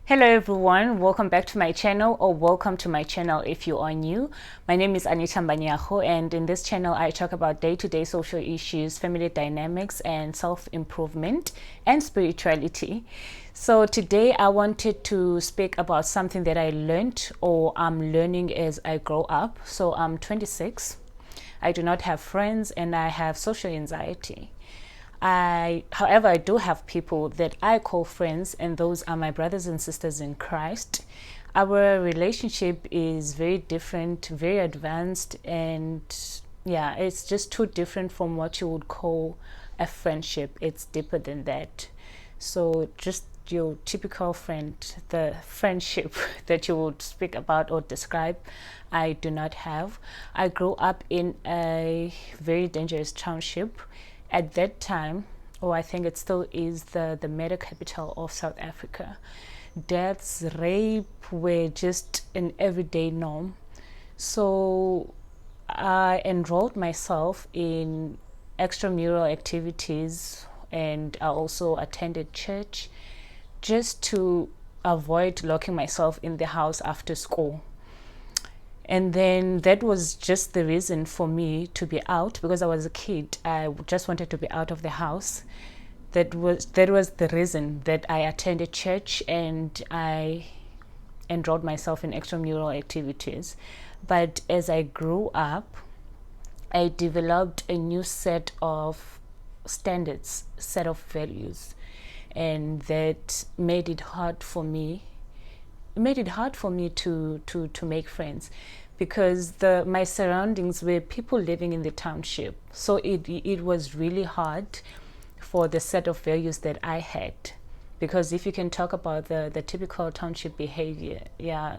Hello everyone, welcome back to my channel, or welcome to my channel if you are new. My name is Anita Mbanyako, and in this channel I talk about day-to-day social issues, family dynamics, and self-improvement and spirituality. So today I wanted to speak about something that I learned or I'm learning as I grow up. So I'm 26. I do not have friends and I have social anxiety. However, I do have people that I call friends, and those are my brothers and sisters in Christ. Our relationship is very different, very advanced, and yeah, it's just too different from what you would call a friendship. It's deeper than that. So, just your typical friend, the friendship that you would speak about or describe, I do not have. I grew up in a very dangerous township at that time, or I think it still is, the murder capital of South Africa. Deaths, rape were just an everyday norm. So I enrolled myself in extramural activities, and I also attended church just to avoid locking myself in the house after school. And then that was just the reason for me to be out, because I was a kid. I just wanted to be out of the house. That was the reason that I attended church and I enrolled myself in extramural activities. But as I grew up, I developed a new set of standards, set of values, and that made it hard for me. It made it hard for me to make friends, because my surroundings were people living in the township. So it was really hard for the set of values that I had. Because if you can talk about the typical township behavior, yeah,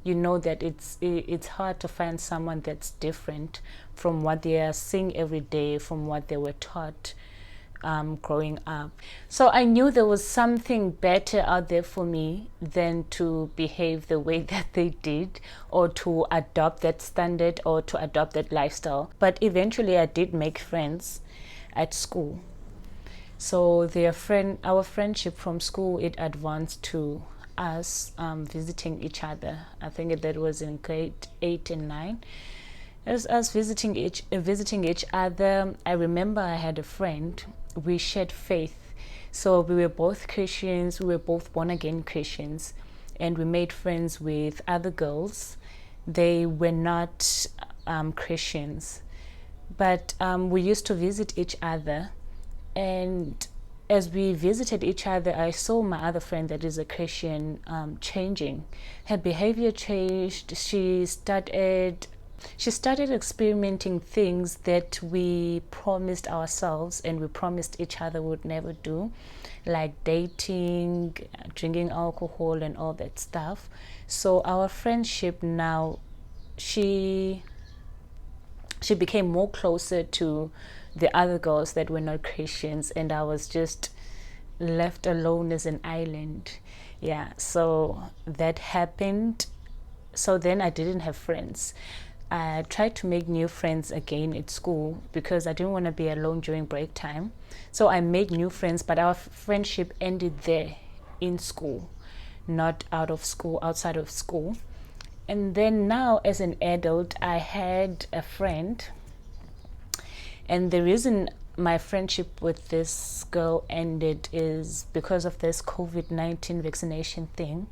you know that it's hard to find someone that's different from what they are seeing every day, from what they were taught growing up. So I knew there was something better out there for me than to behave the way that they did, or to adopt that standard, or to adopt that lifestyle. But eventually I did make friends at school. So our friendship from school, it advanced to us visiting each other. I think that was in grade 8 and 9. As us visiting each other, I remember I had a friend. We shared faith, so we were both Christians. We were both born again Christians, and we made friends with other girls. They were not Christians, but we used to visit each other. And as we visited each other, I saw my other friend that is a Christian changing. Her behavior changed. She started experimenting things that we promised ourselves and we promised each other would never do, like dating, drinking alcohol, and all that stuff. So our friendship now, she became more closer to the other girls that were not Christians, and I was just left alone as an island. Yeah, so that happened. So then I didn't have friends. I tried to make new friends again at school because I didn't want to be alone during break time. So I made new friends, but our friendship ended there in school, not outside of school. And then now, as an adult, I had a friend, and the reason my friendship with this girl ended is because of this COVID-19 vaccination thing.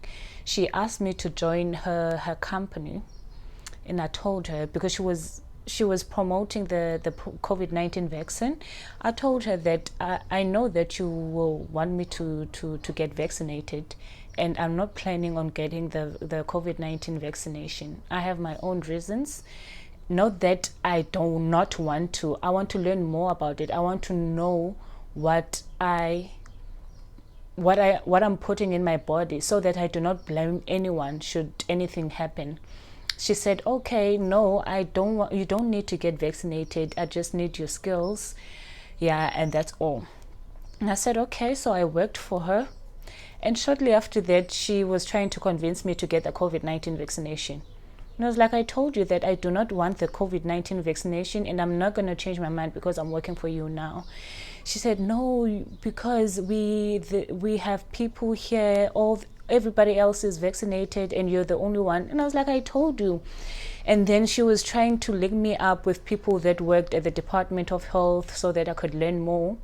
She asked me to join her company, and I told her, because she was promoting the COVID-19 vaccine. I told her that I know that you will want me to get vaccinated, and I'm not planning on getting the COVID-19 vaccination. I have my own reasons. Not that I do not want to. I want to learn more about it. I want to know what I'm putting in my body, so that I do not blame anyone should anything happen. She said, okay, no, I don't want, you don't need to get vaccinated. I just need your skills. Yeah, and that's all. And I said, okay. So I worked for her. And shortly after that, she was trying to convince me to get the COVID-19 vaccination. And I was like, I told you that I do not want the COVID-19 vaccination, and I'm not going to change my mind because I'm working for you now. She said, no, because we have people here, all everybody else is vaccinated and you're the only one. And I was like, I told you. And then she was trying to link me up with people that worked at the Department of Health so that I could learn more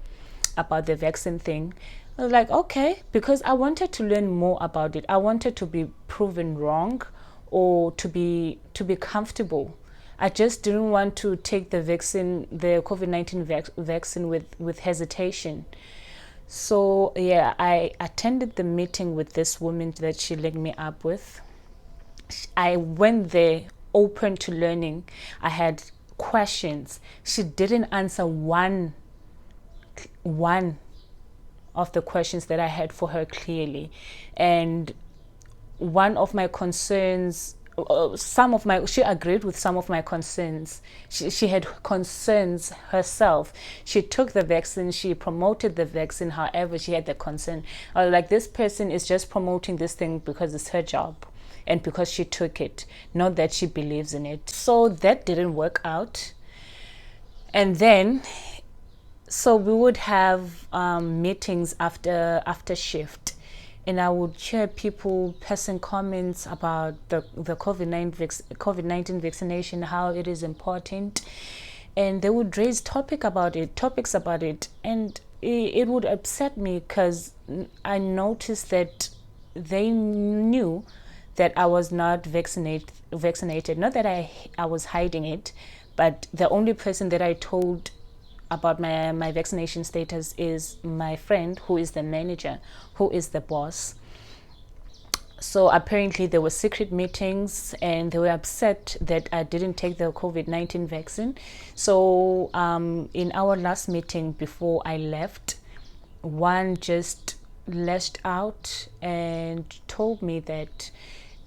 about the vaccine thing. I was like, okay, because I wanted to learn more about it. I wanted to be proven wrong or to be comfortable. I just didn't want to take the vaccine, the COVID-19 vaccine with hesitation. So yeah, I attended the meeting with this woman that she linked me up with. I went there open to learning. I had questions. She didn't answer one of the questions that I had for her clearly. And one of my concerns, she agreed with some of my concerns. She had concerns herself. She took the vaccine, she promoted the vaccine, however, she had the concern. I was like, this person is just promoting this thing because it's her job and because she took it, not that she believes in it. So that didn't work out. And then, so we would have meetings after shift, and I would hear people passing comments about the COVID-19 vaccination, how it is important, and they would raise topics about it, and it would upset me because I noticed that they knew that I was not vaccinated. Not that I was hiding it, but the only person that I told about my vaccination status is my friend, who is the manager, who is the boss. So apparently there were secret meetings and they were upset that I didn't take the COVID-19 vaccine. So in our last meeting before I left, one just lashed out and told me that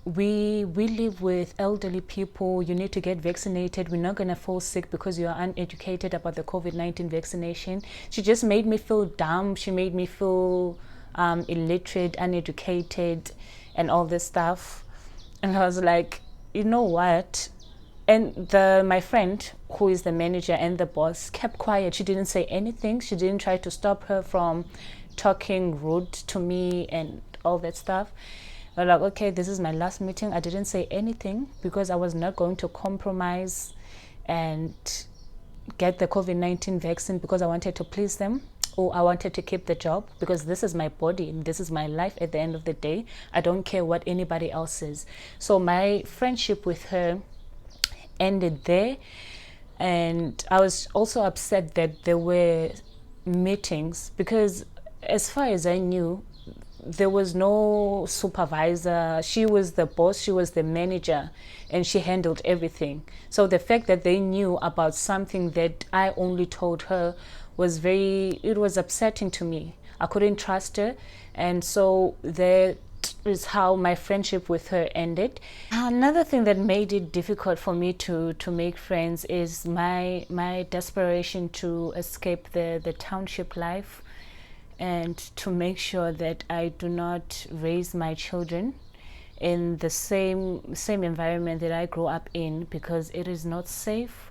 we live with elderly people. You need to get vaccinated. We're not going to fall sick because you are uneducated about the COVID-19 vaccination. She just made me feel dumb. She made me feel illiterate, uneducated, and all this stuff. And I was like, you know what? And my friend, who is the manager and the boss, kept quiet. She didn't say anything. She didn't try to stop her from talking rude to me and all that stuff. I was like, okay, this is my last meeting. I didn't say anything because I was not going to compromise and get the COVID-19 vaccine because I wanted to please them, or I wanted to keep the job because this is my body and this is my life at the end of the day. I don't care what anybody else says. So my friendship with her ended there. And I was also upset that there were meetings because as far as I knew, there was no supervisor. She was the boss, she was the manager, and she handled everything. So the fact that they knew about something that I only told her it was upsetting to me. I couldn't trust her. And so that is how my friendship with her ended. Another thing that made it difficult for me to make friends is my desperation to escape the township life, and to make sure that I do not raise my children in the same environment that I grew up in, because it is not safe.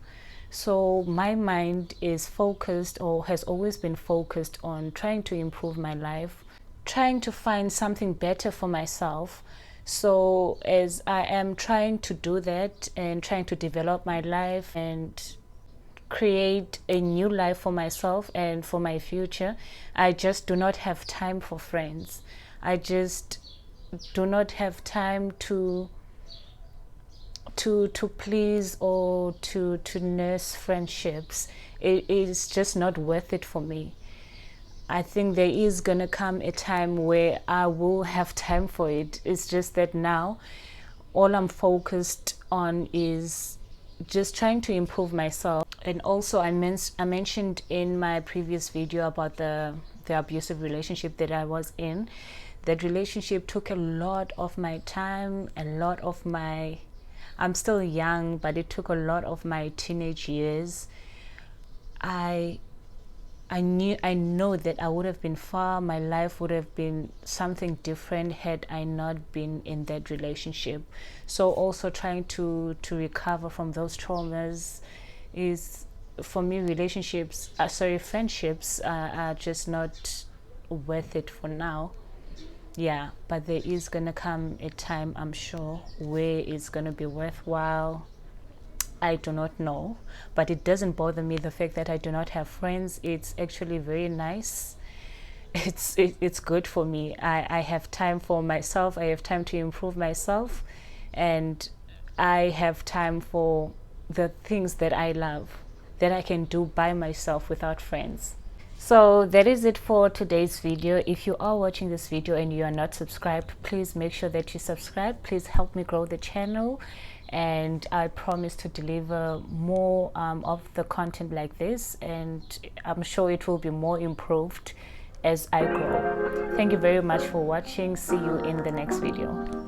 So my mind is focused, or has always been focused, on trying to improve my life, trying to find something better for myself. So as I am trying to do that and trying to develop my life and create a new life for myself and for my future, I just do not have time for friends. I just do not have time to please or to nurse friendships. It is just not worth it for me. I think there is gonna come a time where I will have time for it. It's just that now all I'm focused on is just trying to improve myself. And also I mentioned in my previous video about the abusive relationship that I was in. That relationship took a lot of my time, I'm still young, but it took a lot of my teenage years. I know that I would have been far, my life would have been something different had I not been in that relationship. So also trying to recover from those traumas is, for me, friendships are just not worth it for now. yeah, but there is gonna come a time, I'm sure, where it's gonna be worthwhile. I do not know, but it doesn't bother me the fact that I do not have friends. It's actually very nice. It's good for me. I have time for myself. I have time to improve myself, and I have time for the things that I love that I can do by myself without friends. So that is it for today's video. If you are watching this video and you are not subscribed, please make sure that you subscribe. Please help me grow the channel, and I promise to deliver more of the content like this, and I'm sure it will be more improved as I grow. Thank you very much for watching. See you in the next video.